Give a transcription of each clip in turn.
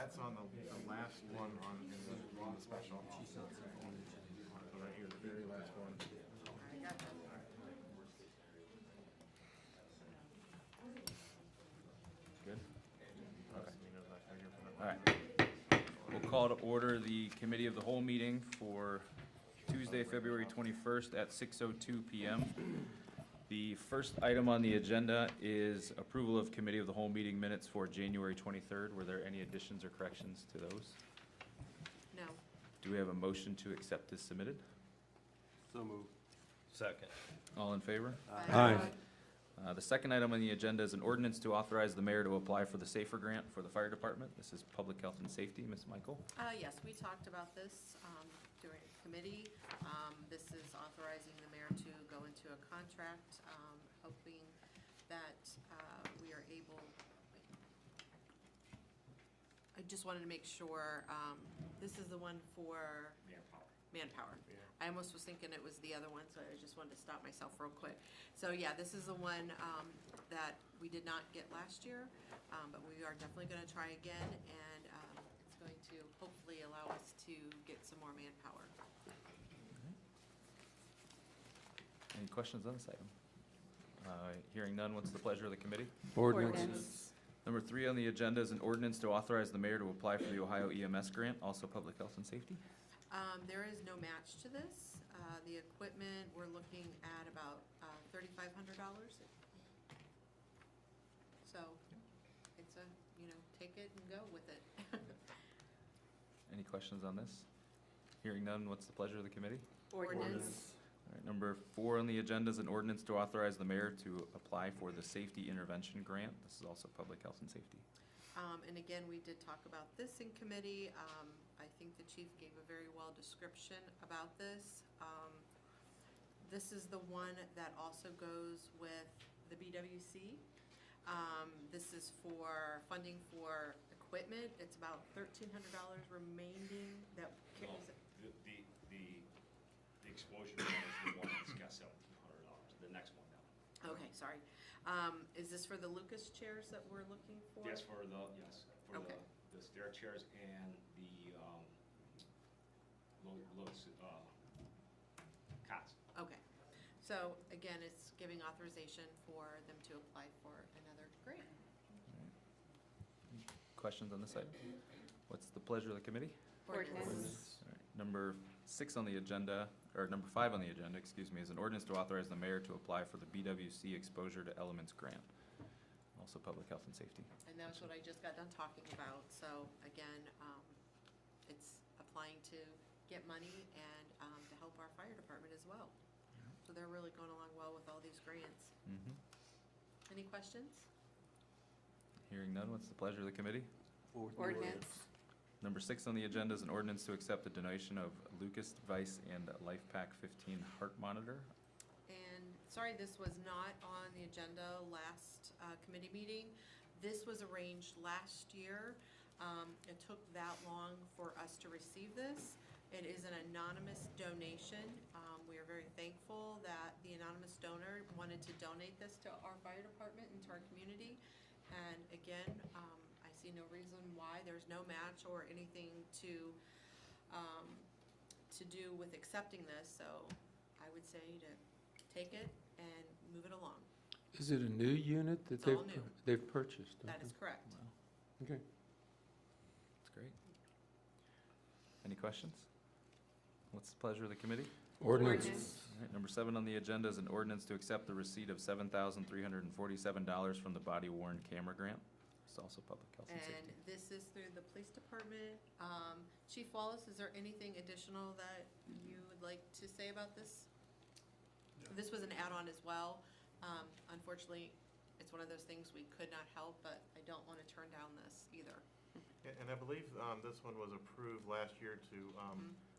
That's on the last one on the special. So right here, the very last one. I got that. Good? Okay. All right. We'll call to order the Committee of the Whole meeting for Tuesday, February 21st at 6:02 PM. The first item on the agenda is approval of Committee of the Whole meeting minutes for January 23rd. Were there any additions or corrections to those? No. Do we have a motion to accept as submitted? So moved. Second. All in favor? Aye. The second item on the agenda is an ordinance to authorize the mayor to apply for the SAFER grant for the fire department. This is public health and safety. Ms. Michael? Yes, we talked about this during committee. This is authorizing the mayor to go into a contract, hoping that we are able, I just wanted to make sure, this is the one for manpower. Yeah. I almost was thinking it was the other one, so I just wanted to stop myself real quick. So yeah, this is the one that we did not get last year, but we are definitely gonna try again, and it's going to hopefully allow us to get some more manpower. Any questions on this item? Hearing none, what's the pleasure of the committee? Ordinance. Number 3 on the agenda is an ordinance to authorize the mayor to apply for the Ohio EMS grant, also public health and safety. There is no match to this. The equipment, we're looking at about $3,500. So it's a, take it and go with it. Any questions on this? Hearing none, what's the pleasure of the committee? Ordinance. All right, number 4 on the agenda is an ordinance to authorize the mayor to apply for the safety intervention grant. This is also public health and safety. And again, we did talk about this in committee. I think the chief gave a very well description about this. This is the one that also goes with the BWC. This is for funding for equipment. It's about $1,300 remaining that carries. The exposure one is the one that's got $1,700, the next one down. Okay, sorry. Is this for the Lucas chairs that we're looking for? Yes, for Okay. the stair chairs and the, cots. Okay. So again, it's giving authorization for them to apply for another grant. Questions on this item? What's the pleasure of the committee? Ordinance. All right, number 6 on the agenda, or number 5 on the agenda, excuse me, is an ordinance to authorize the mayor to apply for the BWC Exposure to Elements grant, also public health and safety. And that's what I just got done talking about. So again, it's applying to get money and to help our fire department as well. So they're really going along well with all these grants. Any questions? Hearing none, what's the pleasure of the committee? Ordinance. Number 6 on the agenda is an ordinance to accept the donation of Lucas Device and LifePak 15 heart monitor. And sorry, this was not on the agenda last committee meeting. This was arranged last year. It took that long for us to receive this. It is an anonymous donation. We are very thankful that the anonymous donor wanted to donate this to our fire department and to our community. And again, I see no reason why. There's no match or anything to do with accepting this. So I would say to take it and move it along. Is it a new unit that It's all new. they've purchased? That is correct. Okay. That's great. Any questions? What's the pleasure of the committee? Ordinance. All right, number 7 on the agenda is an ordinance to accept the receipt of $7,347 from the body worn camera grant. It's also public health and And safety. this is through the police department. Chief Wallace, is there anything additional that you would like to say about this? This was an add-on as well. Unfortunately, it's one of those things we could not help, but I don't want to turn down this either. And I believe this one was approved last year to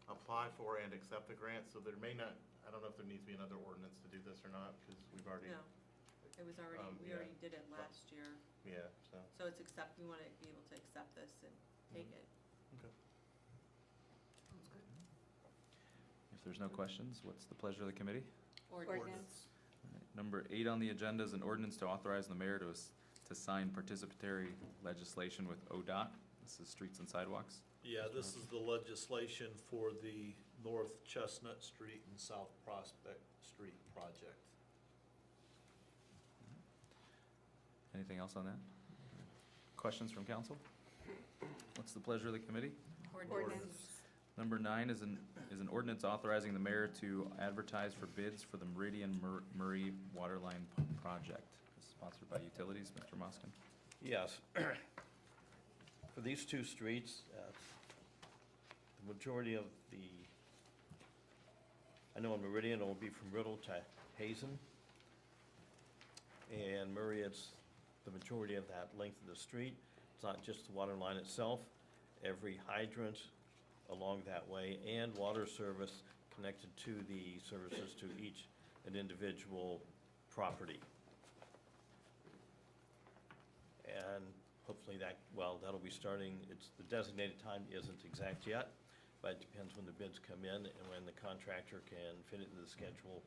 apply for and accept the grant, so there may not, I don't know if there needs to be another ordinance to do this or not, because we've already, No, it was already, we yeah. already did it last year. yeah, so. So it's we want to be able to accept this and take it. Okay. If there's no questions, what's the pleasure of the committee? Ordinance. All right, number 8 on the agenda is an ordinance to authorize the mayor to sign participatory legislation with ODOT. This is streets and sidewalks. Yeah, this is the legislation for the North Chestnut Street and South Prospect Street project. Anything else on that? Questions from council? What's the pleasure of the committee? Ordinance. Number 9 is an ordinance authorizing the mayor to advertise for bids for the Meridian Murray Waterline Project. This is sponsored by Utilities, Mr. Moskin. Yes. For these two streets, the majority of I know on Meridian, it will be from Riddle to Hazen. And Murray, it's the majority of that length of the street. It's not just the water line itself. Every hydrant along that way and water service connected to the services to each an individual property. And hopefully that'll be starting, the designated time isn't exact yet, but it depends when the bids come in and when the contractor can fit it into the schedule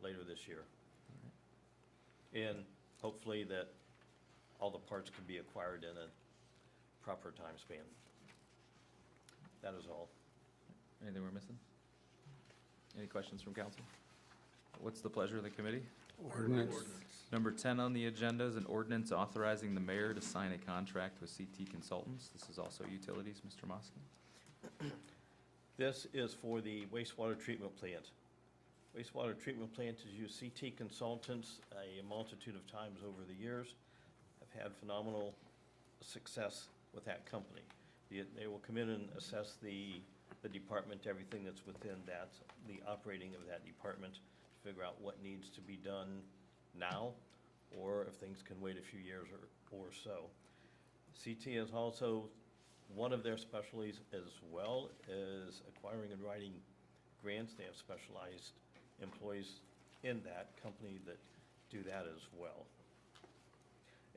later this year. And hopefully that all the parts can be acquired in a proper time span. That is all. Anything we're missing? Any questions from council? What's the pleasure of the committee? Ordinance. Number 10 on the agenda is an ordinance authorizing the mayor to sign a contract with CT Consultants. This is also Utilities, Mr. Moskin. This is for the wastewater treatment plant. Wastewater treatment plant has used CT Consultants a multitude of times over the years. Have had phenomenal success with that company. They will come in and assess the department, everything that's within that, the operating of that department, to figure out what needs to be done now, or if things can wait a few years or so. CT is also, one of their specialties as well is acquiring and writing grants. They have specialized employees in that company that do that as well.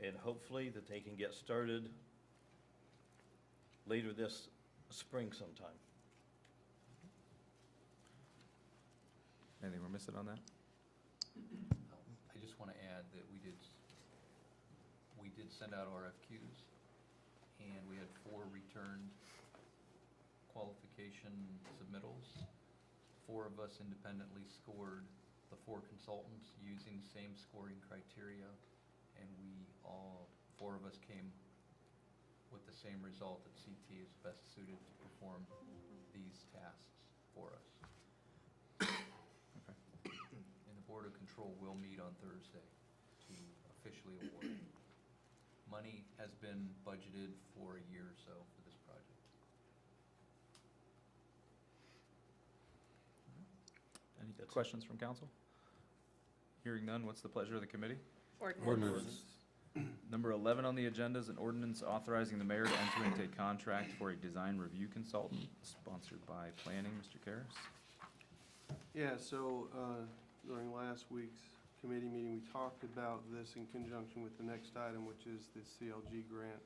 And hopefully that they can get started later this spring sometime. Anything we're missing on that? I just want to add that we did send out RFQs, and we had 4 returned qualification submittals. 4 of us independently scored the 4 consultants using the same scoring criteria, and 4 of us came with the same result, that CT is best suited to perform these tasks for us. And the Board of Control will meet on Thursday to officially award. Money has been budgeted for a year or so for this project. Any That's it. questions from council? Hearing none, what's the pleasure of the committee? Ordinance. Number 11 on the agenda is an ordinance authorizing the mayor to enter into a contract for a design review consultant, sponsored by Planning. Mr. Karas? Yeah, so during last week's committee meeting, we talked about this in conjunction with the next item, which is the CLG grant.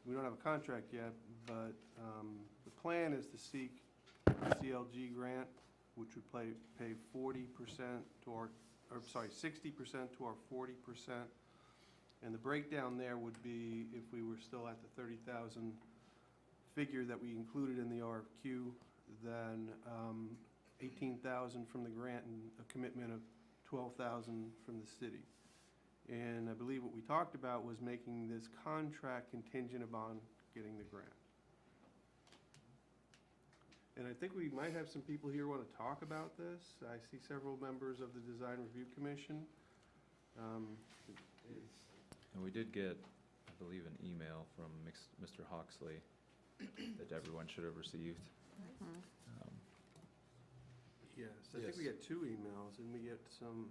We don't have a contract yet, but the plan is to seek a CLG grant, which would pay 40% to our, or sorry, 60% to our 40%. And the breakdown there would be, if we were still at the 30,000 figure that we included in the RFQ, then 18,000 from the grant and a commitment of 12,000 from the city. And I believe what we talked about was making this contract contingent upon getting the grant. And I think we might have some people here who want to talk about this. I see several members of the Design Review Commission. And we did get, I believe, an email from Mr. Hawksley that everyone should have received. Yes, I think we got 2 emails, and we get an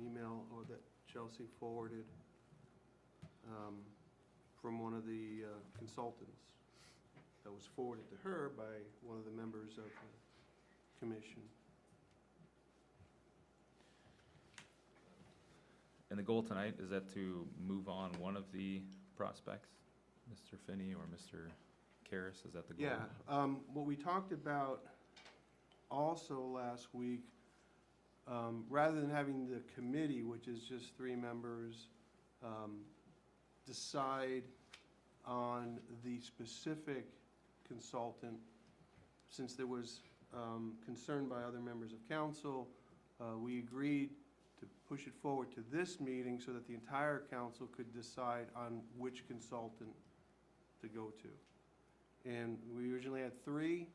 email that Chelsea forwarded from one of the consultants that was forwarded to her by one of the members of the commission. And the goal tonight, is that to move on one of the prospects? Mr. Finney or Mr. Karas, is that the goal? Yeah, what we talked about also last week, rather than having the committee, which is just 3 members, decide on the specific consultant, since there was concern by other members of council, we agreed to push it forward to this meeting so that the entire council could decide on which consultant to go to. And we originally had 3.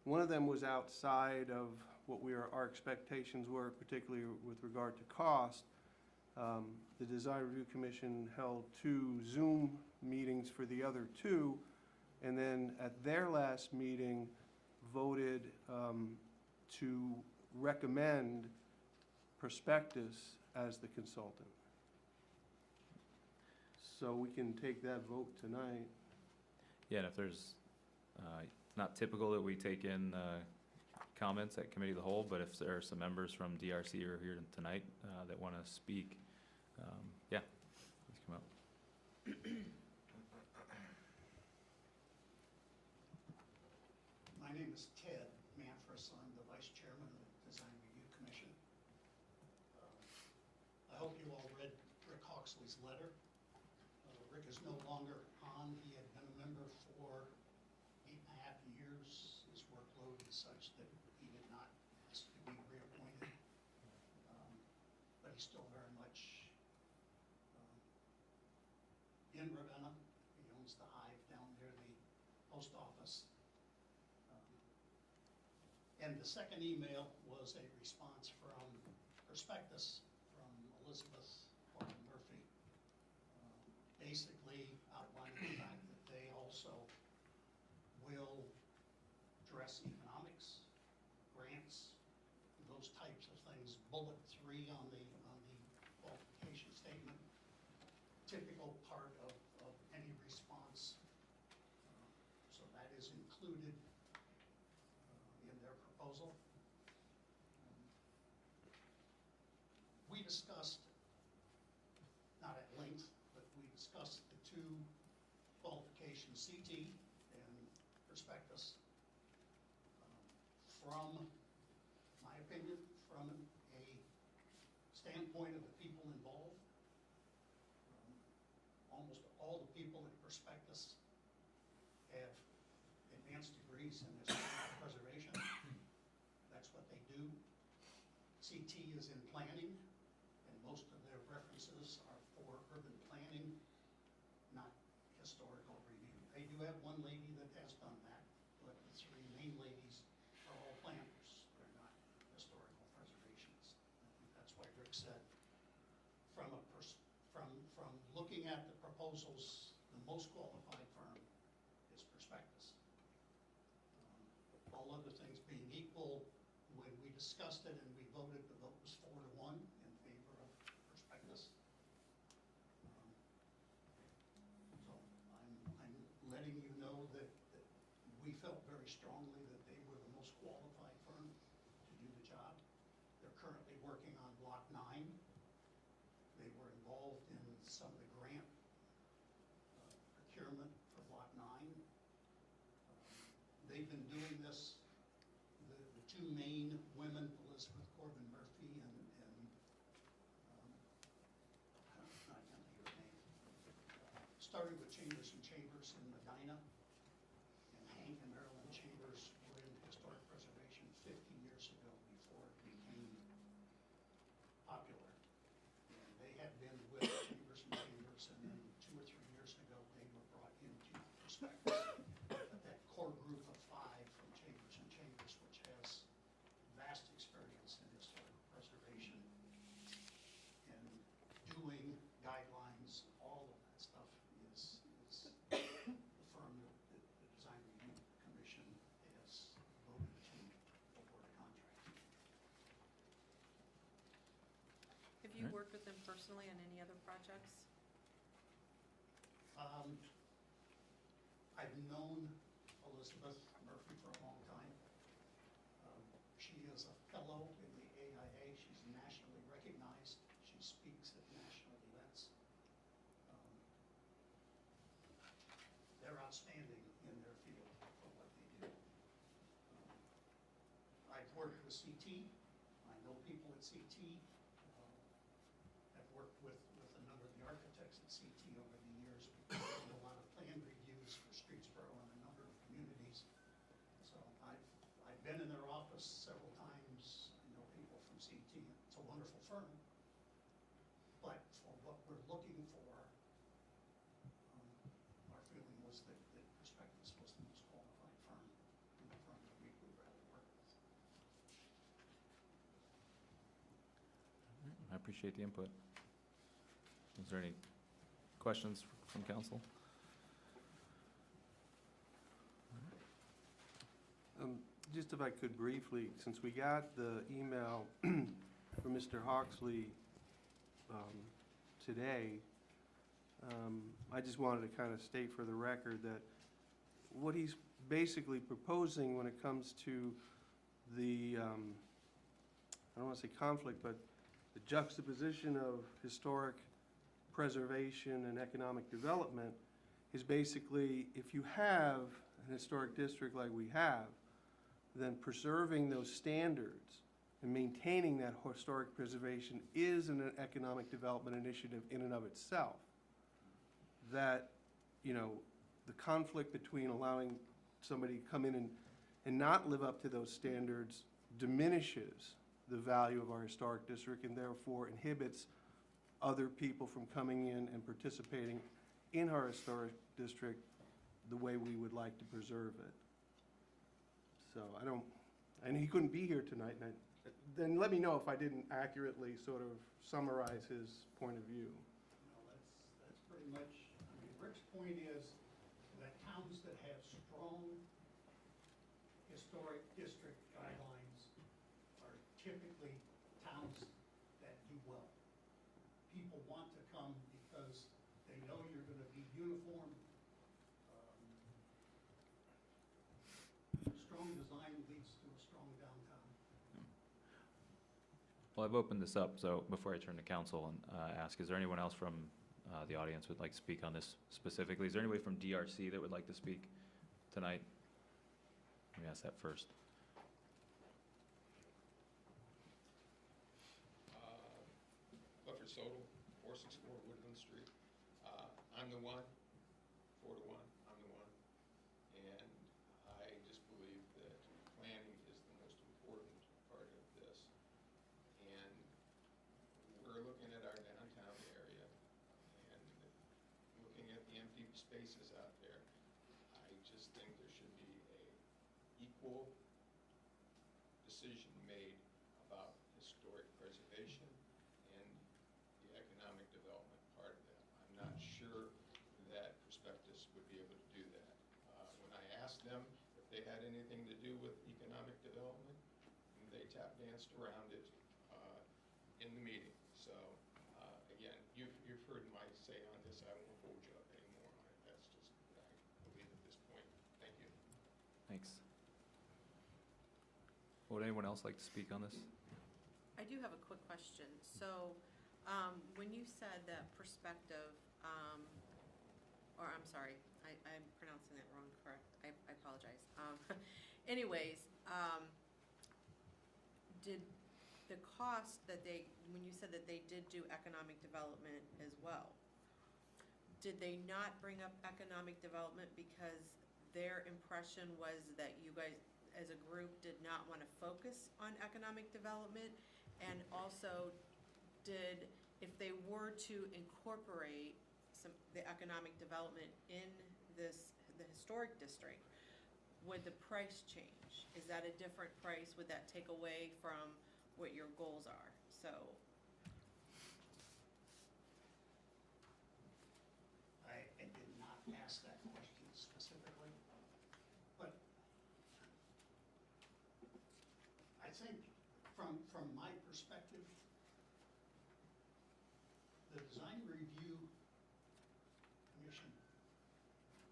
One of them was outside of what our expectations were, particularly with regard to cost. The Design Review Commission held 2 Zoom meetings for the other 2, and then at their last meeting voted to recommend Prospectus as the consultant. So we can take that vote tonight. Yeah, and if there's, it's not typical that we take in comments at committee of the whole, but if there are some members from DRC who are here tonight that want to speak, yeah, please come up. My name is Ted Manfres. I'm the Vice Chairman of the Design Review Commission. I hope you all read Rick Hawksley's letter. Rick is no longer on. He had been a member for 8.5 years. His workload is such that he did not ask to be reappointed. But he's still very much in Ravenna. He owns the Hive down near the post office. And the second email was a response from Prospectus from Elizabeth Corbin Murphy, basically outlining the fact that they also will address economics, grants, those types of things. Bullet 3 on the qualification statement, typical part of any response. So that is included in their proposal. We discussed, not at length, but we discussed the 2 qualifications, CT and Prospectus. From my opinion, from a standpoint of the people involved, almost all the people at Prospectus have advanced degrees in historical preservation. That's what they do. CT is in planning, and most of their references are for urban planning, not historical review. They do have one lady that has done that, but the 3 main ladies are all planners. They're not historical preservationists. I think that's why Rick said, from looking at the proposals, the most qualified firm is Prospectus. All other things being equal, when we discussed it and we voted, the vote was 4-1 in favor of Prospectus. So I'm letting you know that we felt very strongly that they were the most qualified firm to do the job. They're currently working on Block 9. They were involved in some of the grant procurement for Block 9. They've been doing this, the 2 main women, Elizabeth Corbin Murphy and I'm not going to hear her name, starting with Chambers and Chambers in Medina, and Hank and Marilyn Chambers were in historic preservation 50 years ago before it became popular. And they had been with Chambers and Chambers, and then 2 or 3 years ago, they were brought into Prospectus. But that core group of 5 from Chambers and Chambers, which has vast experience in historical preservation and doing guidelines, all of that stuff is the firm that the Design Review Commission has voted to award a contract. Have you Alright. worked with them personally on any other projects? I've known Elizabeth Murphy for a long time. She is a fellow in the AIA. She's nationally recognized. She speaks at national events. They're outstanding in their field for what they do. I've worked with CT. I know people at CT. I've worked with a number of the architects at CT over the years because they do a lot of plan office several times. I know people from CT, it's a wonderful firm. But for what we're looking for, our feeling was that Perspectives was the most qualified firm, and the firm that we would rather work with. I appreciate the input. Is there any questions from council? Just if I could briefly, since we got the email from Mr. Hawksley today, I just wanted to kind of state for the record that what he's basically proposing when it comes to the, I don't want to say conflict, but the juxtaposition of historic preservation and economic development is basically, if you have an historic district like we have, then preserving those standards and maintaining that historic preservation is an economic development initiative in and of itself. That, you know, the conflict between allowing somebody to come in and not live up to those standards diminishes the value of our historic district and therefore inhibits other people from coming in and participating in our historic district the way we would like to preserve it. So I don't, and he couldn't be here tonight, and then let me know if I didn't accurately sort of summarize his point of view. No, that's pretty much, I mean, Rick's point is that towns that have strong historic district guidelines are typically towns that do well. People want to come because they know you're gonna be uniform. Strong design leads to a strong downtown. Well, I've opened this up, so before I turn to council and ask, is there anyone else from the audience who would like to speak on this specifically? Is there anybody from DRC that would like to speak tonight? Let me ask that first. Clifford Sodal, 464 Woodland Street. I'm the one, 4 to 1, I'm the one. And I just believe that planning is the most important part of this. And we're looking at our downtown area and looking at the empty spaces out there. I just think there should be a equal decision made about historic preservation and the economic development part of that. I'm not sure that Perspectives would be able to do that. When I asked them if they had anything to do with economic development, they tap danced around it in the meeting. So again, you've heard my say on this. I won't hold you up anymore on it. That's just what I believe at this point. Thank you. Thanks. Would anyone else like to speak on this? I do have a quick question. So, when you said that Perspective, or I'm sorry, I'm pronouncing that wrong, correct? I apologize. Anyways, did the cost that when you said that they did do economic development as well, did they not bring up economic development because their impression was that you guys, as a group, did not want to focus on economic development? And also, if they were to incorporate the economic development in the historic district, would the price change? Is that a different price? Would that take away from what your goals are? So. I did not ask that question specifically, but I think from my perspective, the Design Review Commission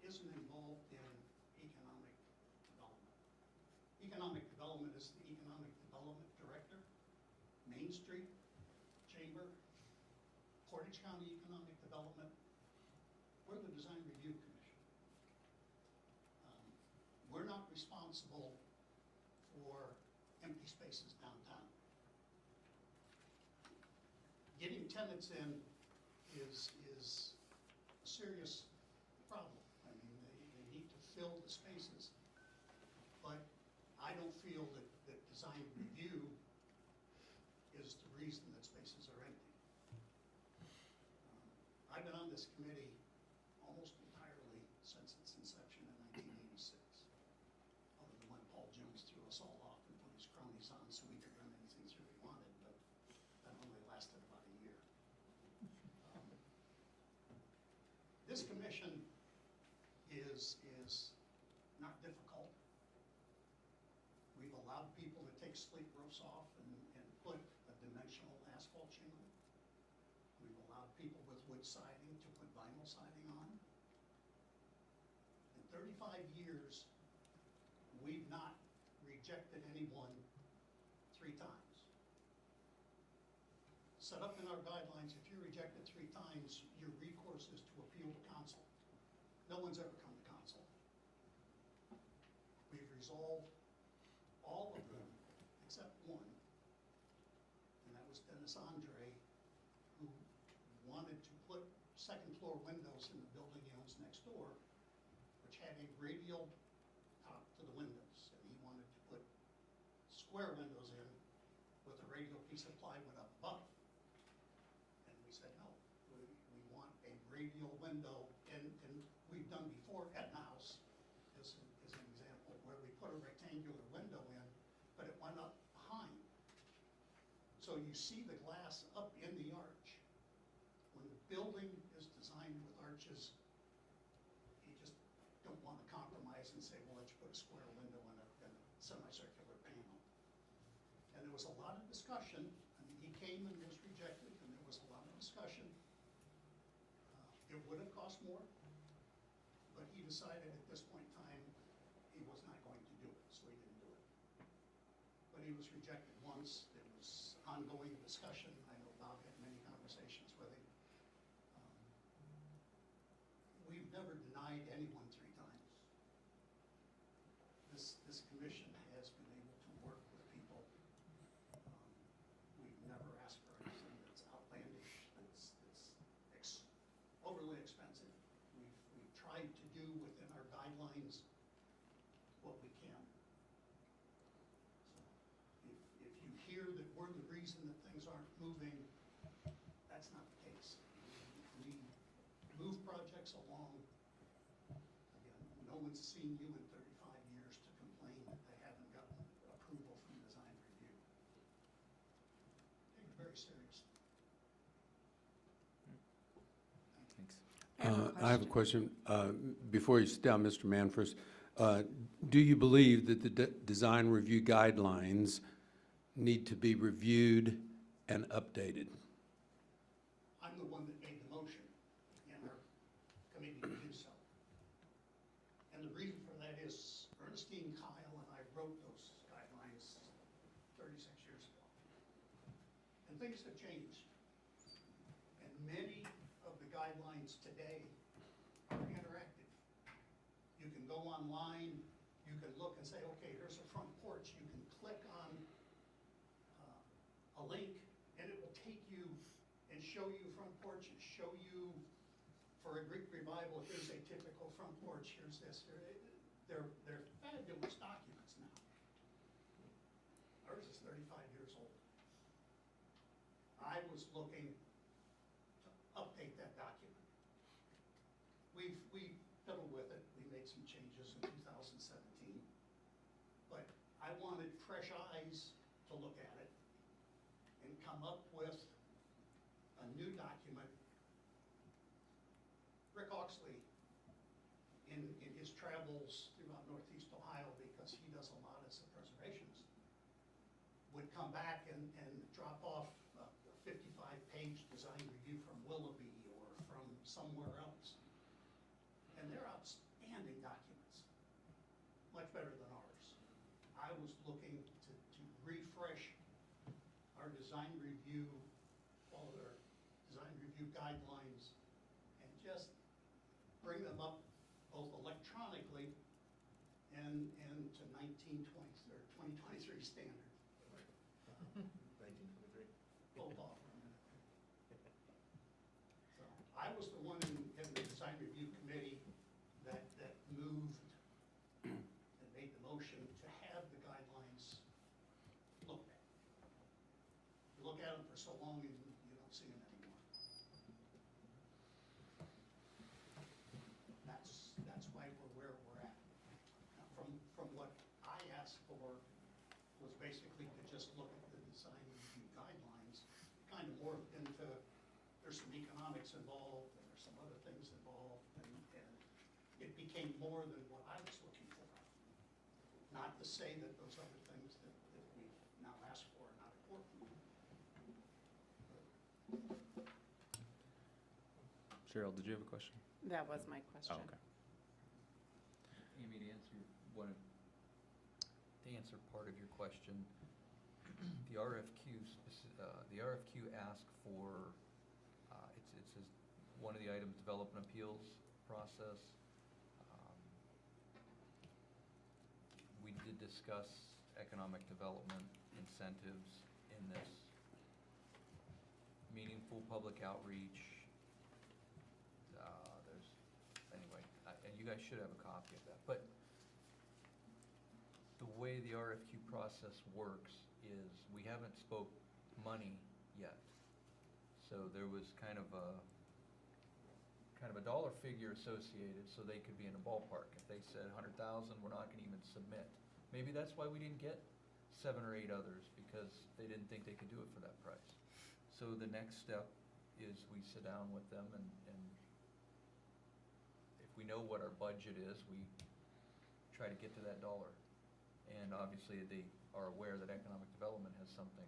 isn't involved in economic development. Economic development is the Economic Development Director, Main Street Chamber, Portage County Economic Development. We're the Design Review Commission. We're not responsible for empty spaces downtown. Getting tenants in is a serious problem. I mean, they need to fill the spaces. But I don't feel that design review is the reason that spaces are empty. I've been on this committee almost entirely since its inception in 1986, other than when Paul Jones threw us all off and put his cronies on so we could run anything through we wanted, but that only lasted about a year. This commission is not difficult. We've allowed people to take slate roofs off and put a dimensional asphalt shingle. We've allowed people with wood siding to put vinyl siding on. In 35 years, we've not rejected anyone 3 times. Set up in our guidelines, if you're rejected 3 times, your recourse is to appeal to council. No one's ever come to council. We've resolved all of them except one, and that was Dennis Andre, who wanted to put second floor windows in the building he owns next door, which had a radial top to the windows, and he wanted to put square windows in with a radial piece of plywood up above. And we said, no, we want a radial window, and we've done before at House, as an example, where we put a rectangular window in, but it went up behind. So you see the glass up in the arch. When the building is designed with arches, you just don't want to compromise and say, well, let's put a square window in a semicircular panel. And there was a lot of discussion. I mean, he came and was rejected, and there was a lot of discussion. It would have cost more, but he decided at this point in time he was not going to do it, so he didn't do it. But he was rejected once. There was ongoing discussion. I know Bob had many conversations with him. We've never denied anyone 3 times. This commission has been able to work with people. We've never asked for anything that's outlandish, that's overly expensive. We've tried to do within our guidelines what we can. So if you hear that we're the reason that things aren't moving, that's not the case. We move projects along. Again, no one's seen you in 35 years to complain that they haven't gotten approval from design review. Take it very seriously. Thanks. I have a question. Before you sit down, Mr. Manfors, do you believe that the design review guidelines need to be reviewed and updated? I'm the one that made the motion in our committee to do so. And the reason for that is Ernestine, Kyle, and I wrote those guidelines 36 years ago. And things have changed. And many of the guidelines today are interactive. You can go online, you can look and say, okay, here's a front porch. You can click on a link, and it will take you and show you front porch, and show you, for a Greek revival, here's a typical front porch, here's this. They're fabulous documents now. Ours is 35 years old. I was looking to update that document. We fiddled with it. We made some changes in 2017. But I wanted fresh eyes to look at it and come up with a new document. Rick Oxley, in his travels throughout Northeast Ohio, because he does a lot as a preservationist, would come back and drop off a 55-page design review from Willoughby or from somewhere else. And they're outstanding documents, much better than ours. I was looking to refresh our design review, all of our design review guidelines, and just bring them up both electronically and to 1920 or 2023 standard. 1923. Hold off for a minute. So I was the one in the design review committee that moved and made the motion to have the guidelines for so long and you don't see them anymore. That's why we're where we're at. Now, from what I asked for was basically to just look at the design review guidelines, kind of morphed into, there's some economics involved, and there's some other things involved, and it became more than what I was looking for. Not to say that those other things that we now ask for are not important. Cheryl, did you have a question? That was my question. Oh, okay. Amy, to answer part of your question, the RFQ asked for, it's one of the items, development appeals process. We did discuss economic development incentives in this. Meaningful public outreach. And you guys should have a copy of that. But the way the RFQ process works is we haven't spoke money yet. So there was kind of a dollar figure associated, so they could be in a ballpark. If they said 100,000, we're not gonna even submit. Maybe that's why we didn't get 7 or 8 others, because they didn't think they could do it for that price. So the next step is we sit down with them and if we know what our budget is, we try to get to that dollar. And obviously, they are aware that economic development has something,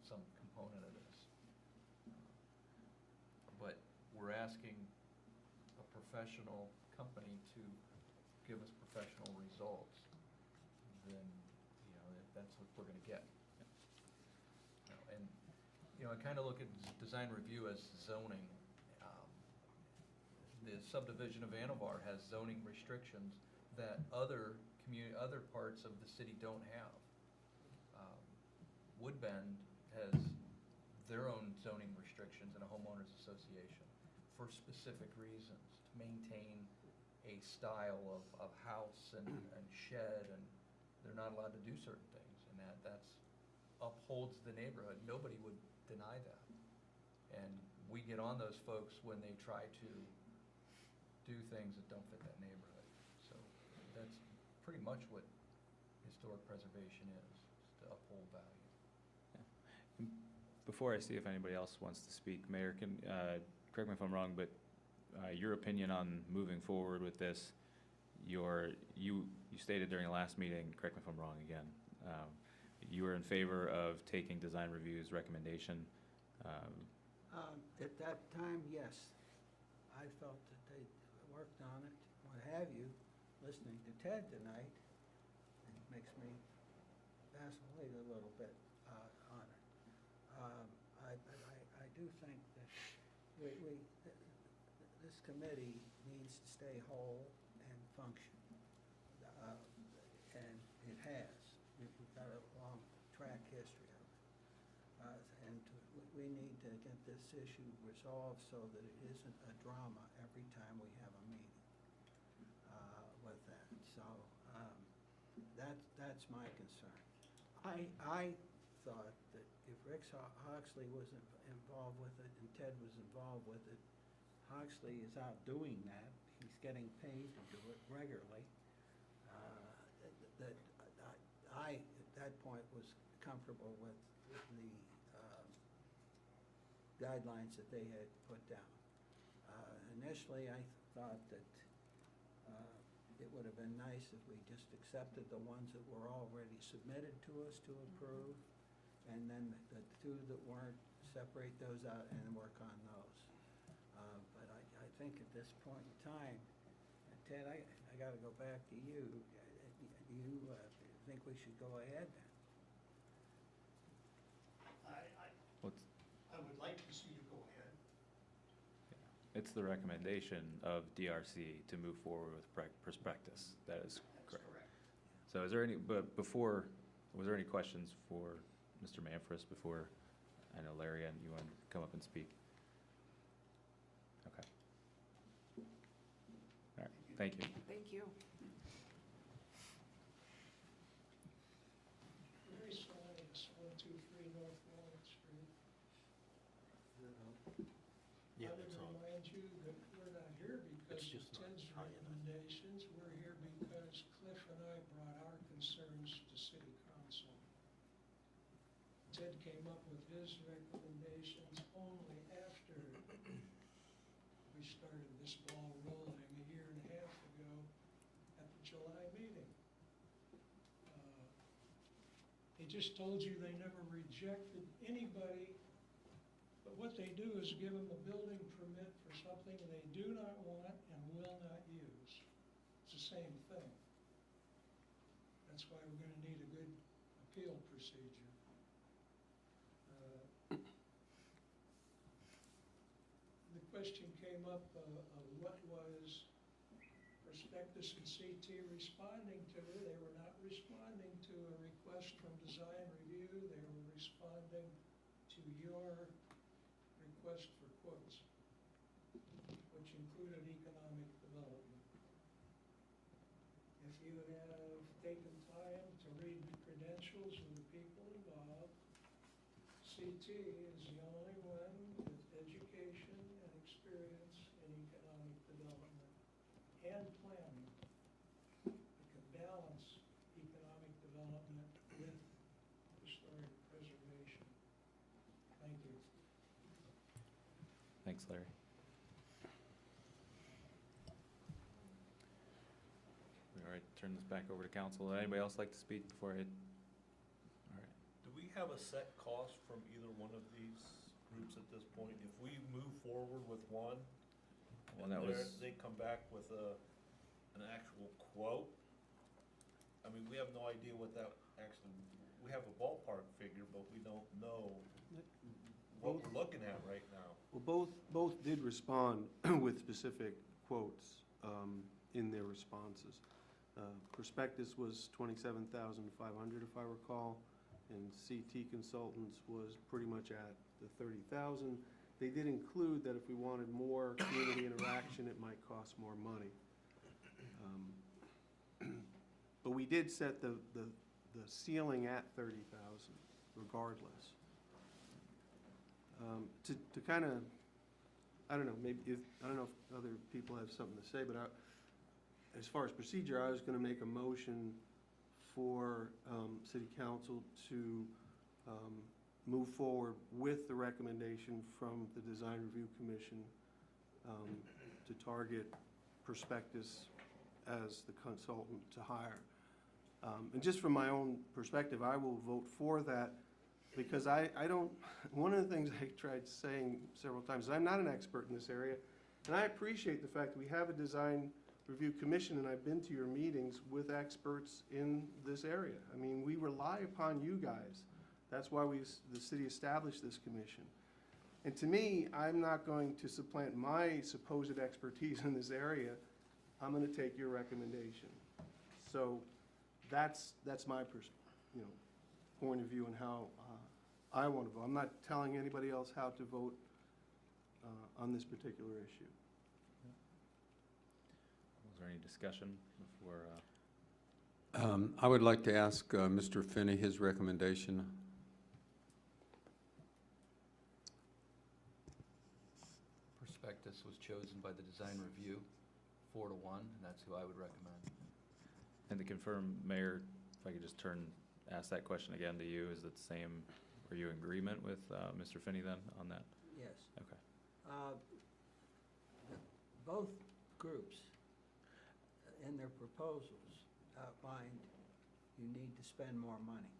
some component of this. But we're asking a professional company to give us professional results, then, that's what we're gonna get. And, I kind of look at design review as zoning. The subdivision of Anavar has zoning restrictions that other parts of the city don't have. Woodbend has their own zoning restrictions and a homeowners association for specific reasons, to maintain a style of house and shed, and they're not allowed to do certain things, and that's upholds the neighborhood. Nobody would deny that. And we get on those folks when they try to do things that don't fit that neighborhood. So that's pretty much what historic preservation is to uphold value. Before I see if anybody else wants to speak, Mayor, correct me if I'm wrong, but your opinion on moving forward with this, you stated during the last meeting, correct me if I'm wrong again, you were in favor of taking design review's recommendation. At that time, yes. I felt that they worked on it, what have you. Listening to Ted tonight, it makes me vacillate a little bit on it. I do think that this committee needs to stay whole and function. And it has. We've got a long track history of it. We need to get this issue resolved so that it isn't a drama every time we have a meeting with that. So that's my concern. I thought that if Rick Hoxley was involved with it and Ted was involved with it, Hoxley is out doing that. He's getting paid to do it regularly. That I, at that point, was comfortable with the guidelines that they had put down. Initially, I thought that it would have been nice if we just accepted the ones that were already submitted to us to approve, and then the 2 that weren't, separate those out and work on those. But I think at this point in time, and Ted, I got to go back to you. Do you think we should go ahead then? I would like to see you go ahead. It's the recommendation of DRC to move forward with prospectus. That is That's correct. So is there any, but before, was there any questions for Mr. Manfres before? I know Larry, and you want to come up and speak? Okay. All right, thank you. Thank you. Mary Science, 123 North Walnut Street. Yeah, I would it's on. remind you that we're not here because It's of just not Ted's high enough. recommendations. We're here because Cliff and I brought our concerns to city council. Ted came up with his recommendations only after we started this ball rolling a year and a half ago at the July meeting. He just told you they never rejected anybody, but what they do is give them a building permit for something they do not want and will not use. It's the same thing. That's why we're gonna need a good appeal procedure. The question came up of what was Prospectus and CT responding to. They were not responding to a request from design review. They were responding to your request for quotes, which included economic development. If you have taken time to read the credentials of the people involved, CT is the only one with education and experience in economic development and planning that can balance economic development with historic preservation. Thank you. Thanks, Larry. All right, turn this back over to council. Would anybody else like to speak before I? All right. Do we have a set cost from either one of these groups at this point? If we move forward with one, Well, and that was- they come back with an actual quote, I mean, we have no idea what that actually, we have a ballpark figure, but we don't know what we're looking at right now. Well, both did respond with specific quotes in their responses. Prospectus was $27,500 if I recall, and CT Consultants was pretty much at the $30,000. They did include that if we wanted more community interaction, it might cost more money. But we did set the ceiling at $30,000 regardless. To kind of, I don't know, I don't know if other people have something to say, but as far as procedure, I was going to make a motion for city council to move forward with the recommendation from the Design Review Commission to target Prospectus as the consultant to hire. And just from my own perspective, I will vote for that because I don't, one of the things I tried saying several times is I'm not an expert in this area, and I appreciate the fact that we have a Design Review Commission, and I've been to your meetings with experts in this area. I mean, we rely upon you guys. That's why the city established this commission. And to me, I'm not going to supplant my supposed expertise in this area. I'm going to take your recommendation. So that's my point of view and how I want to vote. I'm not telling anybody else how to vote on this particular issue. Was there any discussion before? I would like to ask Mr. Finney his recommendation. Prospectus was chosen by the design review, 4-1, and that's who I would recommend. And to confirm, Mayor, if I could just ask that question again to you, is it the same, are you in agreement with Mr. Finney then on that? Yes. Okay. Both groups, in their proposals, outlined you need to spend more money.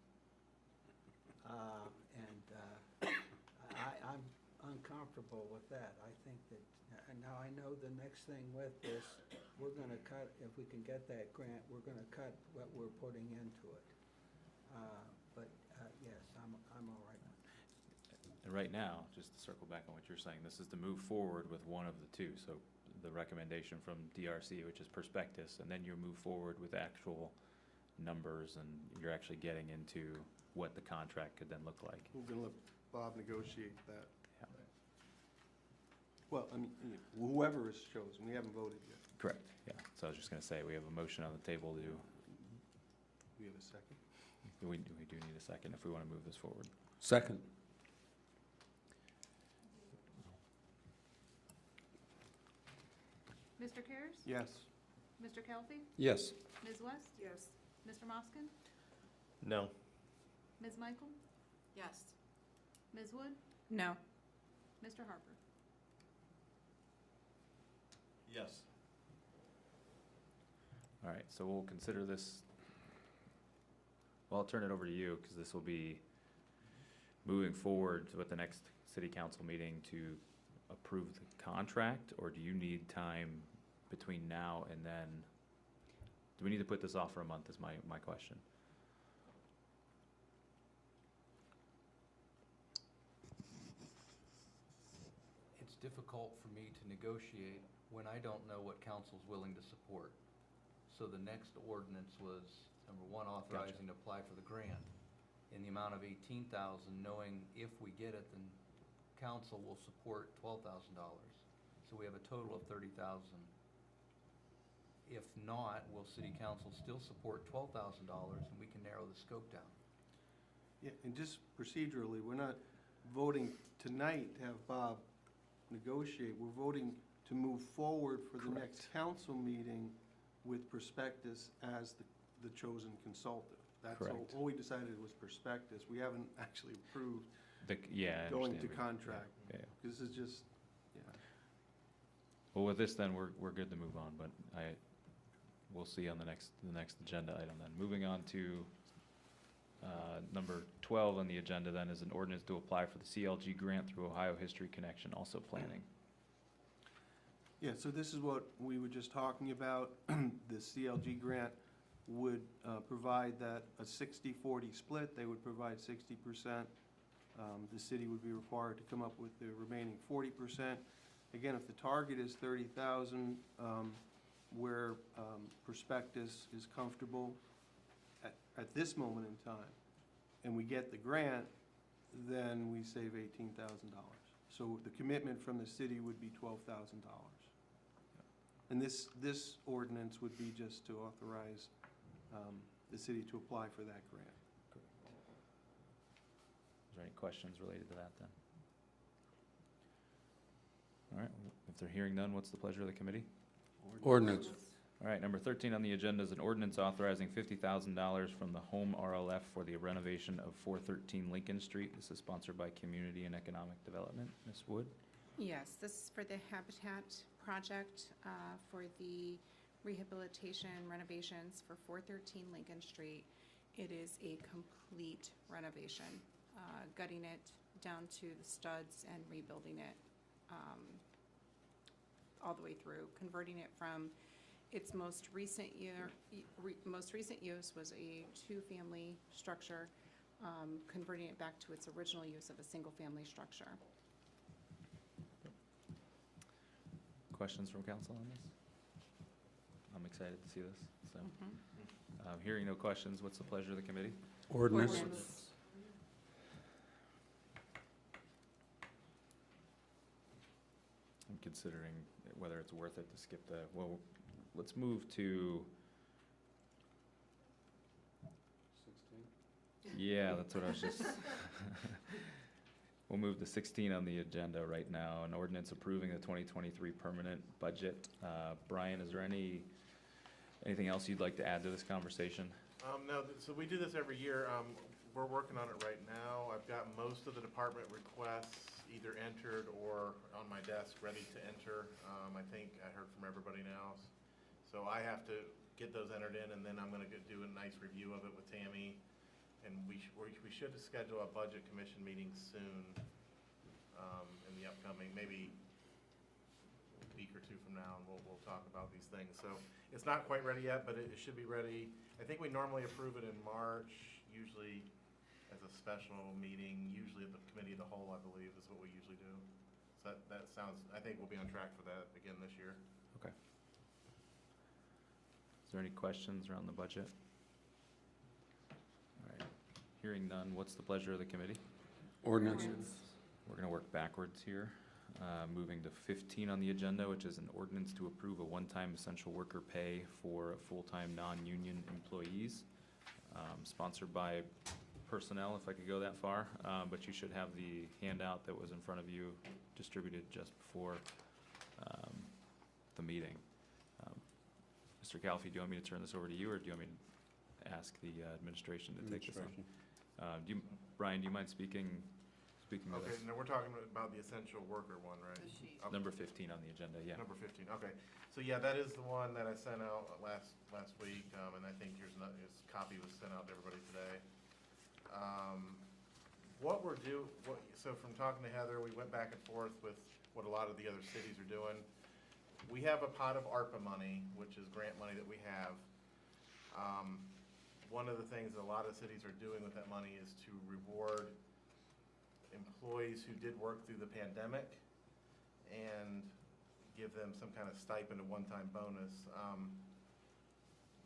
I'm uncomfortable with that. I think that, now I know the next thing with this, we're gonna cut, if we can get that grant, we're gonna cut what we're putting into it. Yes, I'm all right with it. And right now, just to circle back on what you're saying, this is to move forward with one of the two. So the recommendation from DRC, which is Prospectus, and then you move forward with actual numbers and you're actually getting into what the contract could then look like. We're going to let Bob negotiate that. Yeah. Well, I mean, whoever is chosen, we haven't voted yet. Correct, yeah. So I was just gonna say, we have a motion on the table to, We have a second? we do need a second if we wanna move this forward. Second. Mr. Cares? Yes. Mr. Kelby? Yes. Ms. West? Yes. Mr. Moskin? No. Ms. Michael? Yes. Ms. Wood? No. Mr. Harper? Yes. All right, so we'll consider this, well, I'll turn it over to you, because this will be moving forward with the next city council meeting to approve the contract, or do you need time between now and then? Do we need to put this off for a month, is my question. It's difficult for me to negotiate when I don't know what council's willing to support. So the next ordinance was, number one, authorizing to apply for the grant in the amount of $18,000, knowing if we get it, then council will support $12,000. So we have a total of $30,000. If not, will city council still support $12,000 and we can narrow the scope down? Yeah, and just procedurally, we're not voting tonight to have Bob negotiate. We're voting to move forward for the next council meeting with Prospectus as the chosen consultant. That's all, Correct. all we decided was Prospectus. We haven't actually approved Yeah, I going understand to what you- contract. Yeah, yeah. This is just, yeah. Well, with this then, we're good to move on, but we'll see on the next agenda item then. Moving on to number 12 on the agenda then is an ordinance to apply for the CLG grant through Ohio History Connection, also planning. Yeah, so this is what we were just talking about. The CLG grant would provide that a 60-40 split. They would provide 60%. The city would be required to come up with the remaining 40%. Again, if the target is 30,000, where Prospectus is comfortable at this moment in time, and we get the grant, then we save $18,000. So the commitment from the city would be $12,000. And this ordinance would be just to authorize the city to apply for that grant. Is there any questions related to that then? All right, if they're hearing none, what's the pleasure of the committee? Ordinance. All right, number 13 on the agenda is an ordinance authorizing $50,000 from the Home RLF for the renovation of 413 Lincoln Street. This is sponsored by Community and Economic Development. Ms. Wood? Yes, this is for the Habitat project for the rehabilitation renovations for 413 Lincoln Street. It is a complete renovation, gutting it down to the studs and rebuilding it all the way through, converting it from its most recent use was a two-family structure, converting it back to its original use of a single-family structure. Questions from council on this? I'm excited to see this, so. Hearing no questions, what's the pleasure of the committee? Ordinance. I'm considering whether it's worth it to skip well, let's move to. 16? Yeah, that's what I was just. We'll move to 16 on the agenda right now, an ordinance approving the 2023 permanent budget. Brian, is there anything else you'd like to add to this conversation? No, so we do this every year. We're working on it right now. I've got most of the department requests either entered or on my desk, ready to enter. I think I heard from everybody now. So I have to get those entered in, and then I'm gonna do a nice review of it with Tammy. And we should schedule a budget commission meeting soon, in the upcoming, maybe a week or two from now, and we'll talk about these things. So it's not quite ready yet, but it should be ready. I think we normally approve it in March, usually as a special meeting, usually at the committee of the whole, I believe, is what we usually do. So that sounds, I think we'll be on track for that again this year. Okay. Is there any questions around the budget? All right, hearing none, what's the pleasure of the committee? Ordinance. We're gonna work backwards here. Moving to 15 on the agenda, which is an ordinance to approve a one-time essential worker pay for full-time non-union employees. Sponsored by personnel, if I could go that far, but you should have the handout that was in front of you distributed just before the meeting. Mr. Calfee, do you want me to turn this over to you, or do you want me to ask the administration to take this on? Brian, do you mind speaking to Okay, this? now we're talking about the essential worker one, right? The sheet. Okay. Number 15 on the agenda, yeah. Number 15, okay. So yeah, that is the one that I sent out last week, and I think here's his copy was sent out to everybody today. So from talking to Heather, we went back and forth with what a lot of the other cities are doing. We have a pot of ARPA money, which is grant money that we have. One of the things that a lot of cities are doing with that money is to reward employees who did work through the pandemic and give them some kind of stipend, a one-time bonus.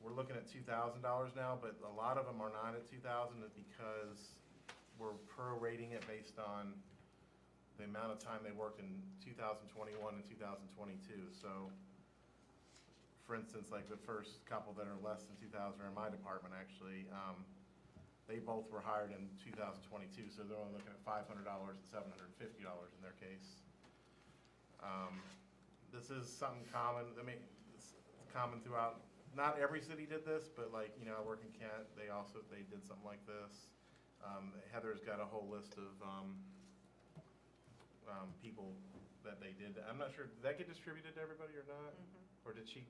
We're looking at $2,000 now, but a lot of them are not at $2,000 because we're prorating it based on the amount of time they worked in 2021 and 2022. So, for instance, like the first couple that are less than 2,000 are in my department, actually. They both were hired in 2022, so they're only looking at $500 and $750 in their case. This is something common. I mean, it's common throughout. Not every city did this, but like, you know, I work in Kent. They did something like this. Heather's got a whole list of people that they did. I'm not sure, did that get distributed to everybody or not? Or did she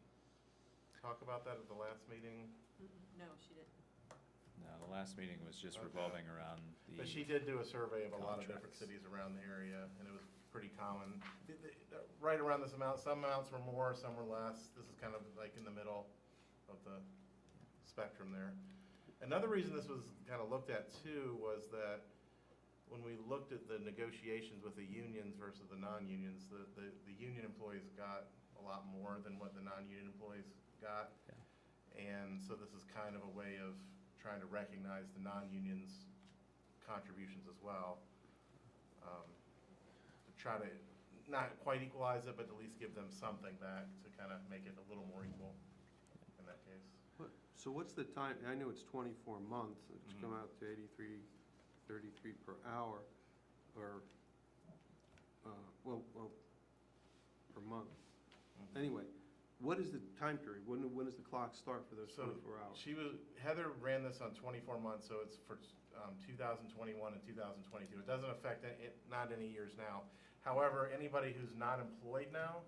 talk about that at the last meeting? No, she didn't. No, the last meeting was just Okay. revolving around the. But she did do a survey of a lot of different contracts. cities around the area, and it was pretty common. Right around this amount, some amounts were more, some were less. This is kind of like in the middle of the spectrum there. Another reason this was kind of looked at too was that when we looked at the negotiations with the unions versus the non-unions, the union employees got a lot more than what the non-union employees got. Yeah. And so this is kind of a way of trying to recognize the non-unions' contributions as well. To try to not quite equalize it, but at least give them something back to kind of make it a little more equal in that case. So what's the time, I know it's 24 months, it's come out to 33 per hour, or, well, per month. Anyway, what is the time period? When does the clock start for those So 24 hours? Heather ran this on 24 months, so it's for 2021 and 2022. It doesn't affect not any years now. However, anybody who's not employed now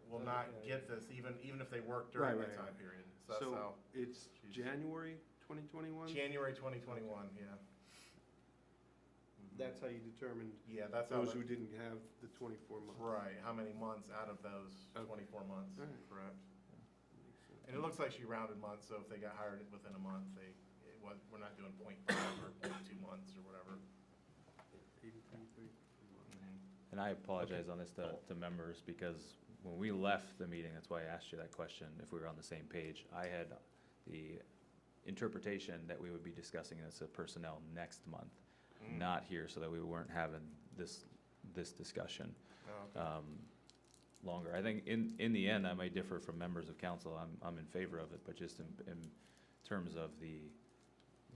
will not get this, even if they work during that time period. So that's how. It's January 2021? January 2021, yeah. That's how you determined Yeah, that's how. those who didn't have the 24 months? Right, how many months out of those 24 months, All right. correct? And it looks like she rounded months, so if they got hired within a month, we're not doing 0.5 or 0.2 months or whatever. 83. And I apologize on this to members, because when we left the meeting, that's why I asked you that question, if we were on the same page. I had the interpretation that we would be discussing this at personnel next month, not here, so that we weren't having this discussion Oh, okay. longer. I think in the end, I might differ from members of council. I'm in favor of it, but just in terms of the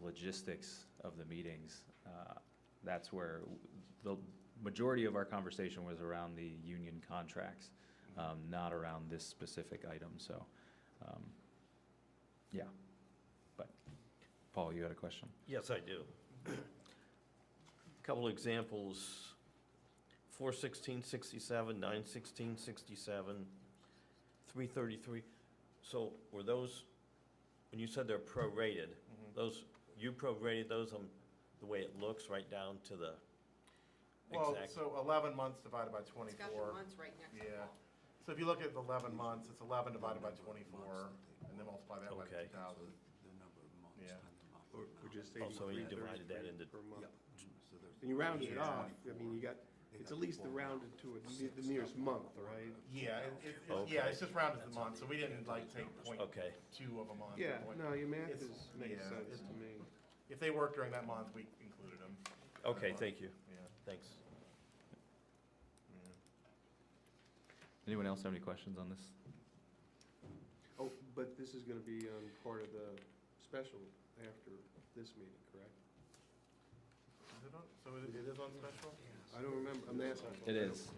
logistics of the meetings, that's where the majority of our conversation was around the union contracts, not around this specific item, so, yeah. But, Paul, you had a question? Yes, I do. Couple examples, 4/16/67, 9/16/67, 3/33. So were those, when you said they're prorated, those, you prorated those on the way it looks right down to the Well, exact? so 11 months divided by 24. It's got the months right next to it. Yeah. So if you look at the 11 months, it's 11 divided by 24, and then multiply that by Okay. 2,000. The number of months Yeah. times the month. Or just Oh, so you 83 divided that into- per month. So there's And you rounded it Yeah. off, I mean, you got, it's at least rounded to the nearest month, right? Yeah, yeah, Okay. it's just rounded to the month, so we didn't like take Okay, 0.2 of a month. or Yeah, point- no, your math It's- makes yeah, sense it's- to me. If they worked during that month, we included them. okay, thank you, Yeah. thanks. Anyone else have any questions on this? Oh, but this is gonna be on part of the special after this meeting, correct? Is it on, so it is on special? I don't remember, I'm asking. It is,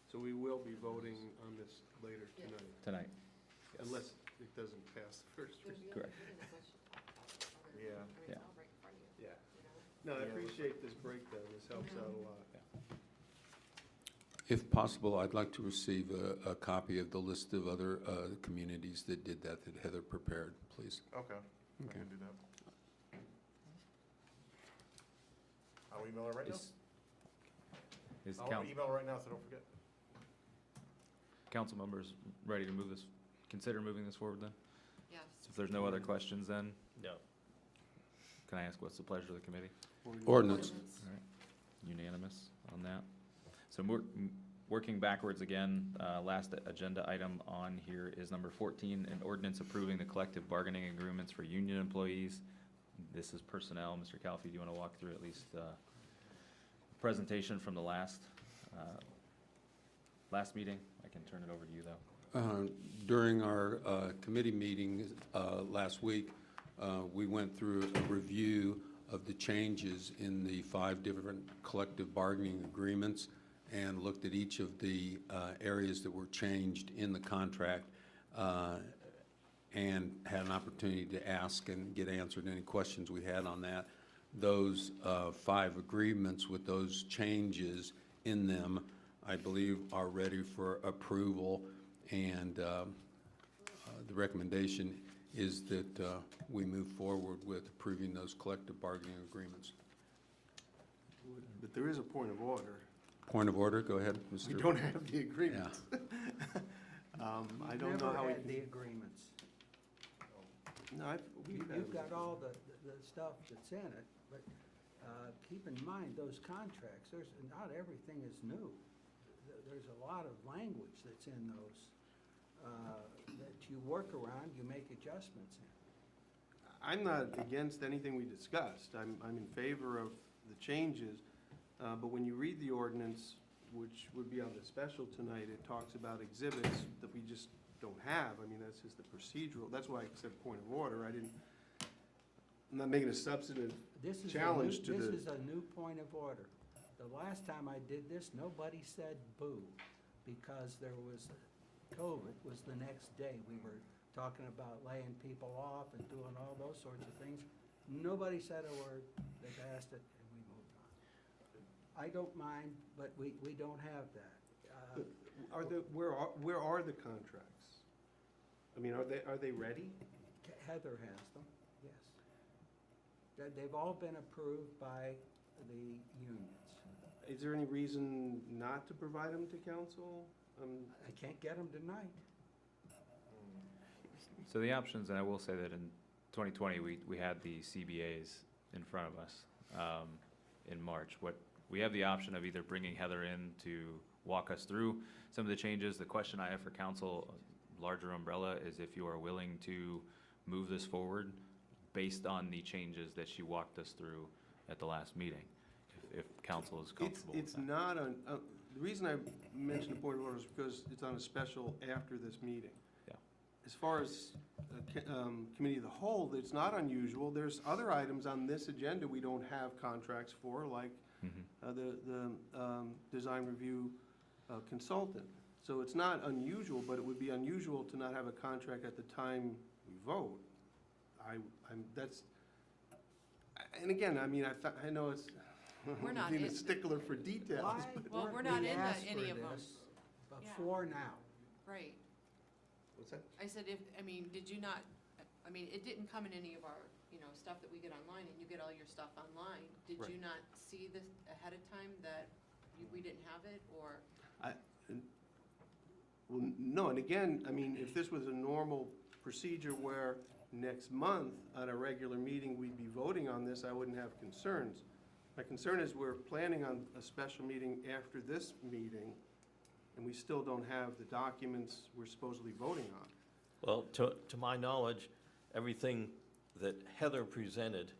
So we will be voting on this later tonight. tonight. unless it doesn't pass the first reading. Correct. Yeah. Yeah. Yeah. No, I appreciate this breakdown, this helps out a lot. If possible, I'd like to receive a copy of the list of other communities that did that Heather prepared, please. Okay, I Okay. can do that. I'll email her right now. Is I'll email her right now, so don't forget. council members ready to move this, consider moving this forward then? Yes. If there's no other questions then, No. can I ask what's the pleasure of the committee? Ordinance. All right, unanimous on that. So working backwards again, last agenda item on here is number 14, an ordinance approving the collective bargaining agreements for union employees. This is personnel. Mr. Calfee, do you want to walk through at least presentation from the last meeting? I can turn it over to you, though. During our committee meeting last week, we went through a review of the changes in the 5 different collective bargaining agreements and looked at each of the areas that were changed in the contract and had an opportunity to ask and get answered any questions we had on that. Those 5 agreements with those changes in them, I believe, are ready for approval, and the recommendation is that we move forward with approving those collective bargaining agreements. But there is a point of order. Point of order, go ahead, Mr. We don't have the agreements. I don't know how we Never had can. the agreements. No, we've had You've got them. all the stuff that's in it, but keep in mind, those contracts, not everything is new. There's a lot of language that's in those that you work around, you make adjustments in. I'm not against anything we discussed. I'm in favor of the changes. But when you read the ordinance, which would be on the special tonight, it talks about exhibits that we just don't have. I mean, that's just the procedural. That's why I said point of order. I'm not making a substantive challenge to the. This is a new point of order. The last time I did this, nobody said boo, because there was, COVID was the next day. We were talking about laying people off and doing all those sorts of things. Nobody said a word. They passed it, and we moved on. I don't mind, but we don't have that. Where are the contracts? I mean, are they ready? Heather has them, yes. They've all been approved by the unions. Is there any reason not to provide them to council? I can't get them tonight. So the options, and I will say that in 2020, we had the CBAs in front of us in March. We have the option of either bringing Heather in to walk us through some of the changes. The question I have for council, larger umbrella, is if you are willing to move this forward based on the changes that she walked us through at the last meeting, if council is comfortable with It's that. not the reason I mentioned the point of order is because it's on a special after this meeting. Yeah. As far as committee of the whole, it's not unusual. There's other items on this agenda we don't have contracts for, like the design review consultant. So it's not unusual, but it would be unusual to not have a contract at the time we vote. And again, I mean, I know it's, We're not being a in- stickler for details, Why but. Well, weren't we're not we in asked any for of them. this before now? Right. What's that? I said, did you not, it didn't come in any of our, stuff that we get online, and you get all your stuff online. Did Right. you not see this ahead of time that we didn't have it, or? Well, no, and again, I mean, if this was a normal procedure where next month at a regular meeting we'd be voting on this, I wouldn't have concerns. My concern is we're planning on a special meeting after this meeting, and we still don't have the documents we're supposedly voting on. Well, to my knowledge, everything that Heather presented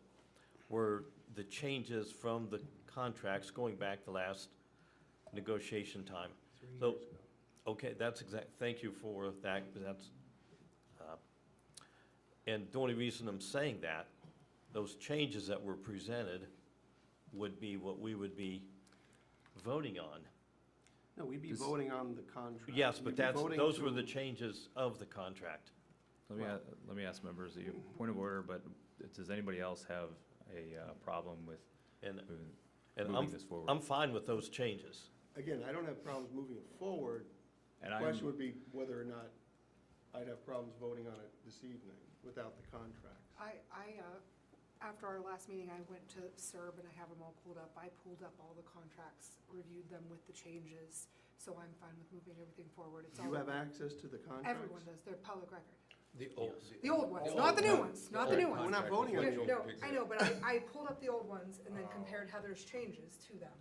were the changes from the contracts going back the last negotiation time. 3 years So, ago. okay, thank you for that, and the only reason I'm saying that, those changes that were presented would be what we would be voting on. No, we'd be This- voting on the contract. Yes, We'd but be that's, voting those were the to- changes of the contract. Let me ask members, the point of order, but does anybody else have a problem with And, moving and moving this forward? I'm fine with those changes. Again, I don't have problems moving it forward. And The I'm- question would be whether or not I'd have problems voting on it this evening without the contract. After our last meeting, I went to SERB and I have them all pulled up. I pulled up all the contracts, reviewed them with the changes, so I'm fine with moving everything forward. It's Do you all- have access to the contracts? Everyone does, they're public record. The old. The old ones, The not the new old ones, not the new ones. We're not voting on Yeah, the old No, picture. I know, but I pulled up the old ones and then compared Heather's changes to them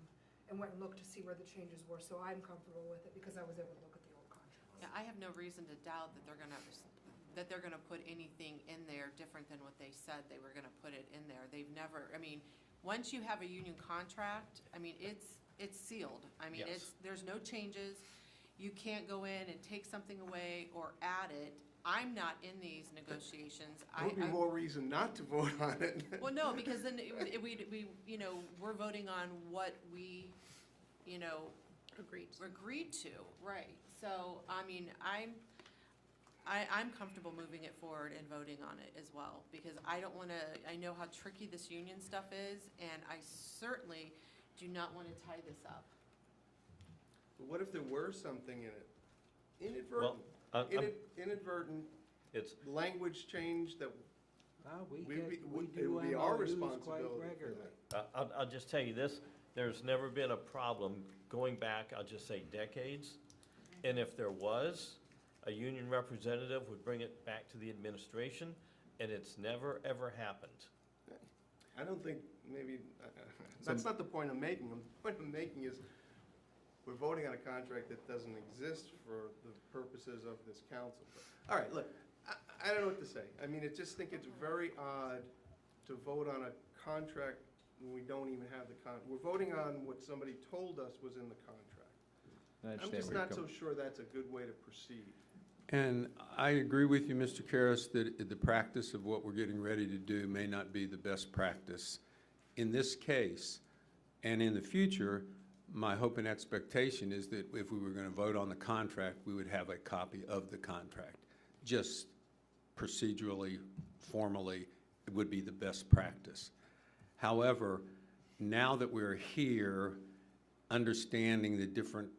and went and looked to see where the changes were, so I'm comfortable with it because I was able to look at the old contracts. Yeah, I have no reason to doubt that they're gonna put anything in there different than what they said they were gonna put it in there. They've never, I mean, once you have a union contract, I mean, it's sealed. I mean, Yes. there's no changes. You can't go in and take something away or add it. I'm not in these negotiations. There would be more reason not to vote on it. Well, no, because then we, you know, we're voting on what we, you know, agreed to, right. So, I mean, I'm comfortable moving it forward and voting on it as well, because I don't wanna, I know how tricky this union stuff is, and I certainly do not wanna tie this up. But what if there were something in it? Inadvertent, I'm- inadvertent It's, language change that We we do it would be our MOUs quite responsibility for regularly. that. I'll just tell you this, there's never been a problem going back, I'll just say decades. And if there was, a union representative would bring it back to the administration, and it's never, ever happened. I don't think, maybe, that's not the point I'm making. The point I'm making is, we're voting on a contract that doesn't exist for the purposes of this council. All right, look, I don't know what to say. I mean, I just think it's very odd to vote on a contract when we don't even have the we're voting on what somebody told us was in the contract. I I'm understand just where you're not so coming- sure that's a good way to proceed. And I agree with you, Mr. Karas, that the practice of what we're getting ready to do may not be the best practice. In this case, and in the future, my hope and expectation is that if we were going to vote on the contract, we would have a copy of the contract. Just procedurally, formally, it would be the best practice. However, now that we're here, understanding the different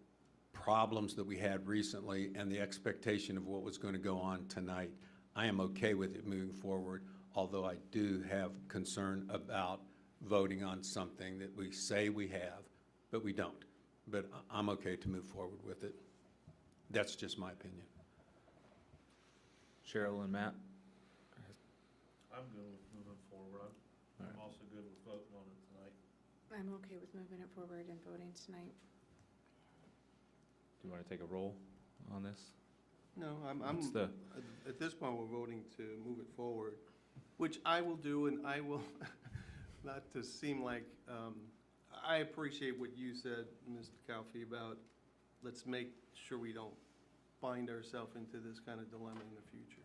problems that we had recently and the expectation of what was going to go on tonight, I am okay with it moving forward, although I do have concern about voting on something that we say we have, but we don't. But I'm okay to move forward with it. That's just my opinion. Cheryl and Matt? I'm good with moving forward. I'm also good with voting on it tonight. I'm okay with moving it forward and voting tonight. Do you want to take a roll on this? No, What's the- at this point, we're voting to move it forward, which I will do, and I will, not to seem like, I appreciate what you said, Mr. Calfee, about let's make sure we don't find ourselves into this kind of dilemma in the future.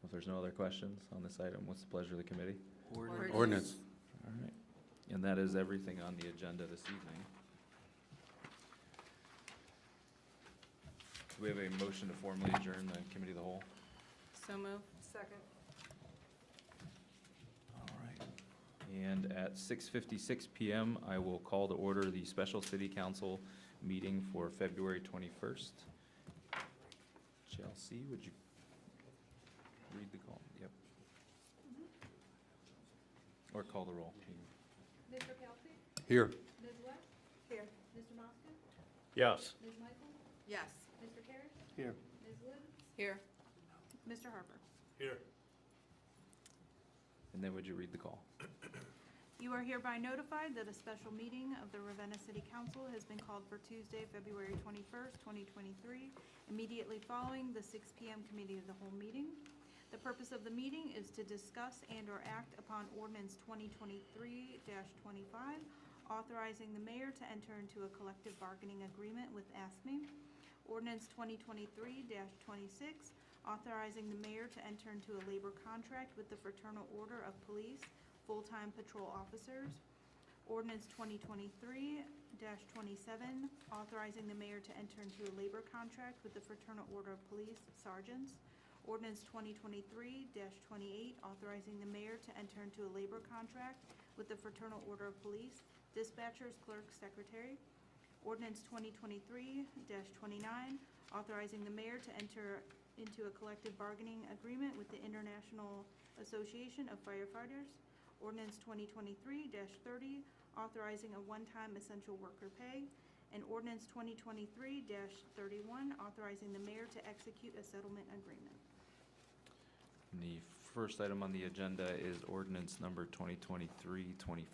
If there's no other questions on this item, what's the pleasure of the committee? Ordinance. All right. And that is everything on the agenda this evening. Do we have a motion to formally adjourn the committee of the whole? So move. Second. All right. And at 6:56 PM, I will call to order the special city council meeting for February 21st. Chelsea, would you read the call? Yep. Or call the roll. Mr. Kelsey? Here. Ms. West? Here. Mr. Moskin? Yes. Ms. Michael? Yes. Mr. Carrish? Here. Ms. Wood? Here. Mr. Harper? Here. And then would you read the call? You are hereby notified that a special meeting of the Ravenna City Council has been called for Tuesday, February 21st, 2023, immediately following the 6 PM Committee of the Whole meeting. The purpose of the meeting is to discuss and/or act upon Ordinance 2023-25, authorizing the mayor to enter into a collective bargaining agreement with ASME. Ordinance 2023-26, authorizing the mayor to enter into a labor contract with the Fraternal Order of Police full-time patrol officers. Ordinance 2023-27, authorizing the mayor to enter into a labor contract with the Fraternal Order of Police Sergeants. Ordinance 2023-28, authorizing the mayor to enter into a labor contract with the Fraternal Order of Police Dispatchers, Clerk, Secretary. Ordinance 2023-29, authorizing the mayor to enter into a collective bargaining agreement with the International Association of Firefighters. Ordinance 2023-30, authorizing a one-time essential worker pay. And ordinance 2023-31, authorizing the mayor to execute a settlement agreement. The first item on the agenda is ordinance number 2023-25.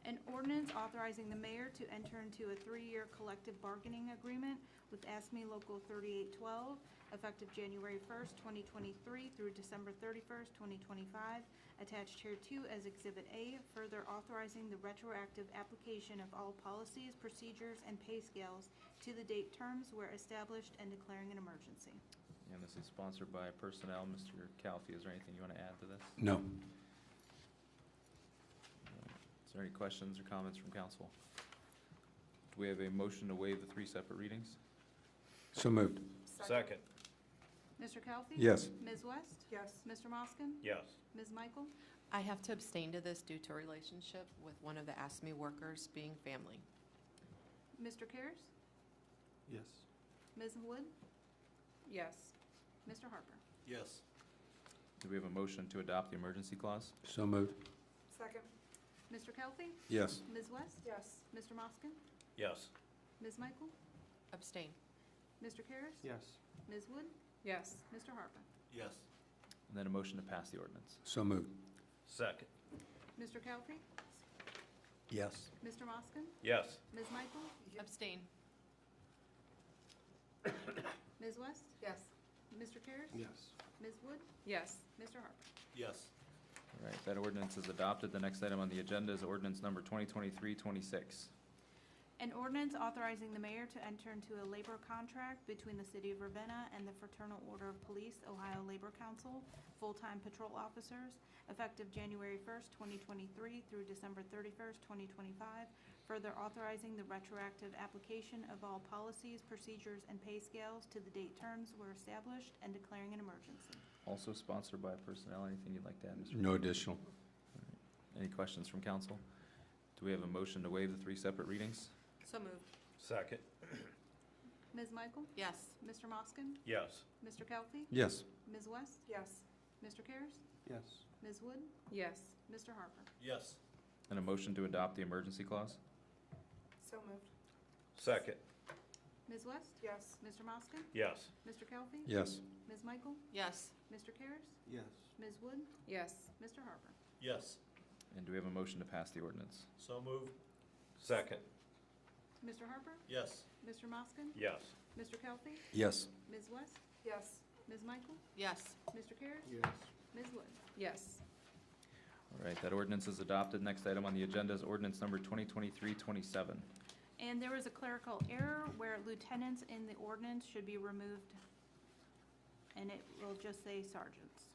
An ordinance authorizing the mayor to enter into a 3-year collective bargaining agreement with ASME Local 3812, effective January 1st, 2023 through December 31st, 2025, attached here to as Exhibit A, further authorizing the retroactive application of all policies, procedures, and pay scales to the date terms where established and declaring an emergency. And this is sponsored by Personnel. Mr. Calfee, is there anything you want to add to this? No. Is there any questions or comments from council? Do we have a motion to waive the 3 separate readings? So moved. Second. Mr. Calfee? Yes. Ms. West? Yes. Mr. Moskin? Yes. Ms. Michael? I have to abstain to this due to a relationship with one of the ASME workers being family. Mr. Karas? Yes. Ms. Wood? Yes. Mr. Harper? Yes. Do we have a motion to adopt the emergency clause? So moved. Second. Mr. Calfee? Yes. Ms. West? Yes. Mr. Moskin? Yes. Ms. Michael? Abstain. Mr. Karas? Yes. Ms. Wood? Yes. Mr. Harper? Yes. And then a motion to pass the ordinance. So moved. Second. Mr. Calfee? Yes. Mr. Moskin? Yes. Ms. Michael? Abstain. Ms. West? Yes. Mr. Karas? Yes. Ms. Wood? Yes. Mr. Harper? Yes. All right, that ordinance is adopted. The next item on the agenda is ordinance number 2023-26. An ordinance authorizing the mayor to enter into a labor contract between the city of Ravenna and the Fraternal Order of Police, Ohio Labor Council, full-time patrol officers, effective January 1st, 2023 through December 31st, 2025, further authorizing the retroactive application of all policies, procedures, and pay scales to the date terms were established and declaring an emergency. Also sponsored by Personnel. Anything you'd like to add, Mr. No additional. Any questions from council? Do we have a motion to waive the 3 separate readings? So moved. Second. Ms. Michael? Yes. Mr. Moskin? Yes. Mr. Calfee? Yes. Ms. West? Yes. Mr. Karas? Yes. Ms. Wood? Yes. Mr. Harper? Yes. And a motion to adopt the emergency clause? So moved. Second. Ms. West? Yes. Mr. Moskin? Yes. Mr. Calfee? Yes. Ms. Michael? Yes. Mr. Karas? Yes. Ms. Wood? Yes. Mr. Harper? Yes. And do we have a motion to pass the ordinance? So moved. Second. Mr. Harper? Yes. Mr. Moskin? Yes. Mr. Calfee? Yes. Ms. West? Yes. Ms. Michael? Yes. Mr. Karas? Yes. Ms. Wood? Yes. All right, that ordinance is adopted. Next item on the agenda is ordinance number 2023-27. And there was a clerical error where lieutenants in the ordinance should be removed, and it will just say sergeants.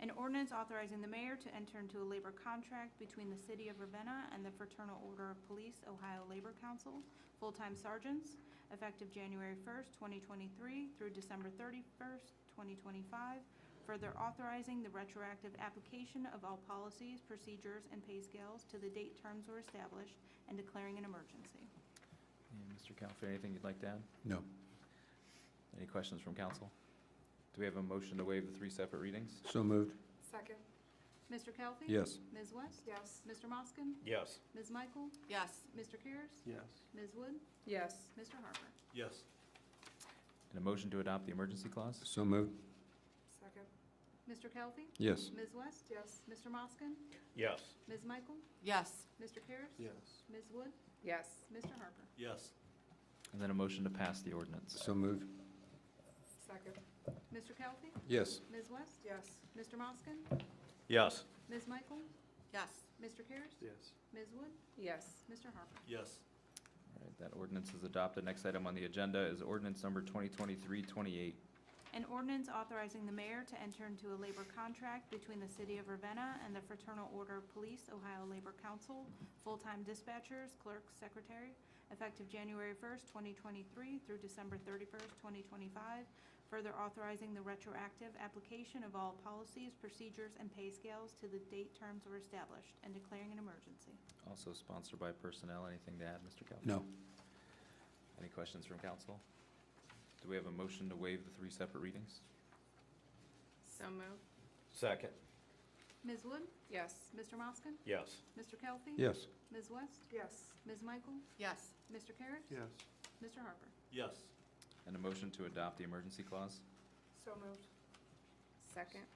An ordinance authorizing the mayor to enter into a labor contract between the city of Ravenna and the Fraternal Order of Police, Ohio Labor Council, full-time sergeants, effective January 1st, 2023 through December 31st, 2025, further authorizing the retroactive application of all policies, procedures, and pay scales to the date terms were established and declaring an emergency. And Mr. Calfee, anything you'd like to add? No. Any questions from council? Do we have a motion to waive the 3 separate readings? So moved. Second. Mr. Calfee? Yes. Ms. West? Yes. Mr. Moskin? Yes. Ms. Michael? Yes. Mr. Karas? Yes. Ms. Wood? Yes. Mr. Harper? Yes. And a motion to adopt the emergency clause? So moved. Second. Mr. Calfee? Yes. Ms. West? Yes. Mr. Moskin? Yes. Ms. Michael? Yes. Mr. Karas? Yes. Ms. Wood? Yes. Mr. Harper? Yes. And then a motion to pass the ordinance? So moved. Second. Mr. Calfee? Yes. Ms. West? Yes. Mr. Moskin? Yes. Ms. Michael? Yes. Mr. Karas? Yes. Ms. Wood? Yes. Mr. Harper? Yes. All right, that ordinance is adopted. Next item on the agenda is ordinance number 2023-28. An ordinance authorizing the mayor to enter into a labor contract between the City of Ravenna and the Fraternal Order of Police, Ohio Labor Council, full-time dispatchers, clerk, secretary, effective January 1st, 2023 through December 31st, 2025, further authorizing the retroactive application of all policies, procedures, and pay scales to the date terms were established, and declaring an emergency. Also sponsored by personnel. Anything to add, Mr. Kelly? No. Any questions from council? Do we have a motion to waive the 3 separate readings? So moved. Second. Ms. Wood? Yes. Mr. Moskin? Yes. Mr. Kelly? Yes. Ms. West? Yes. Ms. Michael? Yes. Mr. Carroll? Yes. Mr. Harper? Yes. And a motion to adopt the emergency clause? So moved. Second.